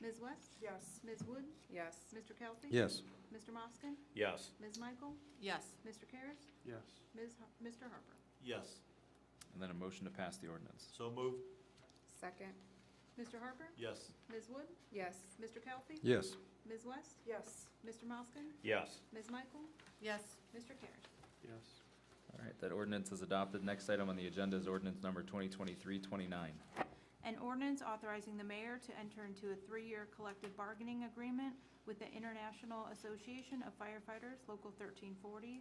Ms. West? Yes. Ms. Wood? Yes. Mr. Kelly? Yes. Mr. Moskin? Yes. Ms. Michael? Yes. Mr. Carroll? Yes. Mr. Harper? Yes. And then a motion to pass the ordinance? So moved. Second. Mr. Harper? Yes. Ms. Wood? Yes. Mr. Kelly? Yes. Ms. West? Yes. Mr. Moskin? Yes. Ms. Michael? Yes. Mr. Carroll? Yes. All right, that ordinance is adopted. Next item on the agenda is ordinance number 2023-29. An ordinance authorizing the mayor to enter into a 3-year collective bargaining agreement with the International Association of Firefighters, Local 1340,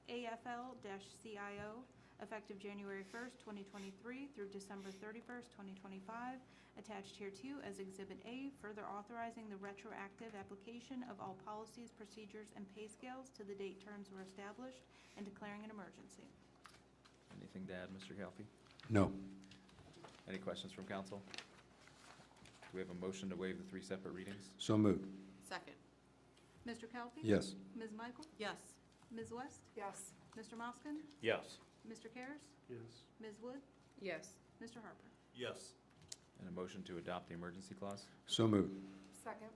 AFL-CIO, effective January 1st, 2023 through December 31st, 2025, attached hereto as Exhibit A, further authorizing the retroactive application of all policies, procedures, and pay scales to the date terms were established, and declaring an emergency. Anything to add, Mr. Kelly? No. Any questions from council? Do we have a motion to waive the 3 separate readings? So moved. Second. Mr. Kelly? Yes. Ms. Michael? Yes. Ms. West? Yes. Mr. Moskin? Yes. Mr. Karas? Yes. Ms. Wood? Yes. Mr. Harper? Yes. And a motion to adopt the emergency clause? So moved. Second.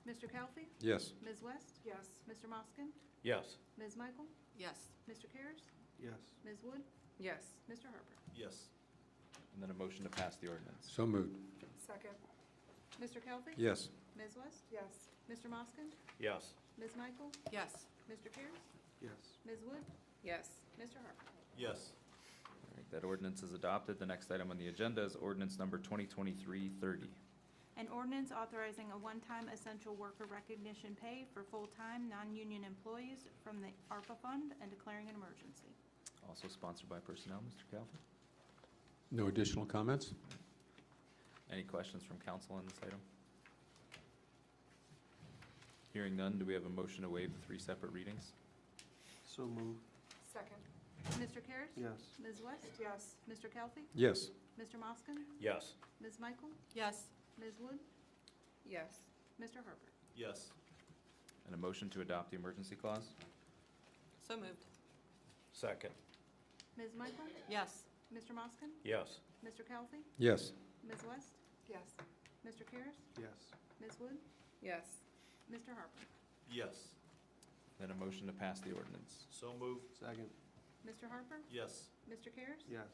Mr. Kelly? Yes. Ms. West? Yes. Mr. Moskin? Yes. Ms. Michael? Yes. Mr. Karas? Yes. Ms. Wood? Yes. Mr. Harper? Yes. And then a motion to pass the ordinance? So moved. Second. Mr. Kelly? Yes. Ms. West? Yes. Mr. Moskin? Yes. Ms. Michael? Yes. Mr. Karas? Yes. Ms. Wood? Yes. Mr. Harper? Yes. All right, that ordinance is adopted. The next item on the agenda is ordinance number 2023-30. An ordinance authorizing a one-time essential worker recognition pay for full-time, non-union employees from the ARPA fund and declaring an emergency. Also sponsored by personnel, Mr. Calvin. No additional comments? Any questions from council on this item? Hearing none, do we have a motion to waive the 3 separate readings? So moved. Second. Mr. Karas? Yes. Ms. West? Yes. Mr. Kelly? Yes. Mr. Moskin? Yes. Ms. Michael? Yes. Ms. Wood? Yes. Mr. Harper? Yes. And a motion to adopt the emergency clause? So moved. Second. Ms. Michael? Yes. Mr. Moskin? Yes. Mr. Kelly? Yes. Ms. West? Yes. Mr. Karas? Yes. Ms. Wood? Yes. Mr. Harper? Yes. Then a motion to pass the ordinance? So moved. Second. Mr. Harper? Yes. Mr. Karas? Yes.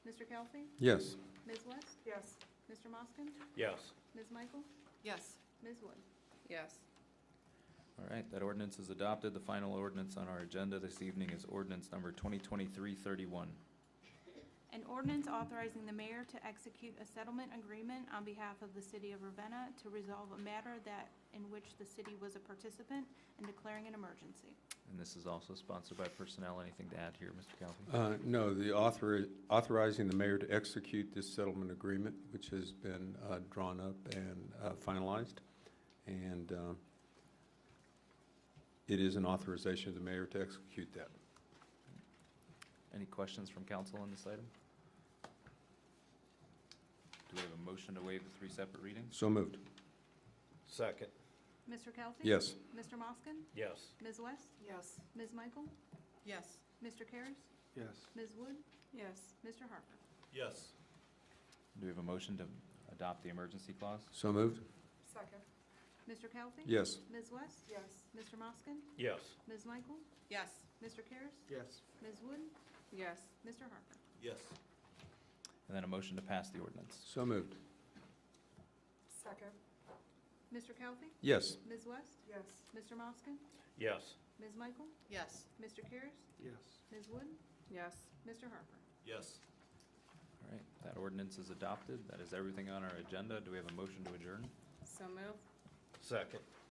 Mr. Kelly? Yes. Ms. West? Yes. Mr. Moskin? Yes. Ms. Michael? Yes. Ms. Wood? Yes. All right, that ordinance is adopted. The final ordinance on our agenda this evening is ordinance number 2023-31. An ordinance authorizing the mayor to execute a settlement agreement on behalf of the city of Ravenna to resolve a matter in which the city was a participant and declaring an emergency. And this is also sponsored by personnel. Anything to add here, Mr. Calvin? No, the authorizing the mayor to execute this settlement agreement, which has been drawn up and finalized. And it is an authorization of the mayor to execute that. Any questions from council on this item? Do we have a motion to waive the 3 separate readings? So moved. Second. Mr. Kelly? Yes. Mr. Moskin? Yes. Ms. West? Yes. Ms. Michael? Yes. Mr. Karas? Yes. Ms. Wood? Yes. Mr. Harper? Yes. Do we have a motion to adopt the emergency clause? So moved. Second. Mr. Kelly? Yes. Ms. West? Yes. Mr. Moskin? Yes. Ms. Michael? Yes. Mr. Karas? Yes. Ms. Wood? Yes. Mr. Harper? Yes. And then a motion to pass the ordinance? So moved. Second. Mr. Kelly? Yes. Ms. West? Yes. Mr. Moskin? Yes. Ms. Michael? Yes. Mr. Karas? Yes. Ms. Wood? Yes. Mr. Harper? Yes. All right, that ordinance is adopted. That is everything on our agenda. Do we have a motion to adjourn? So move. Second.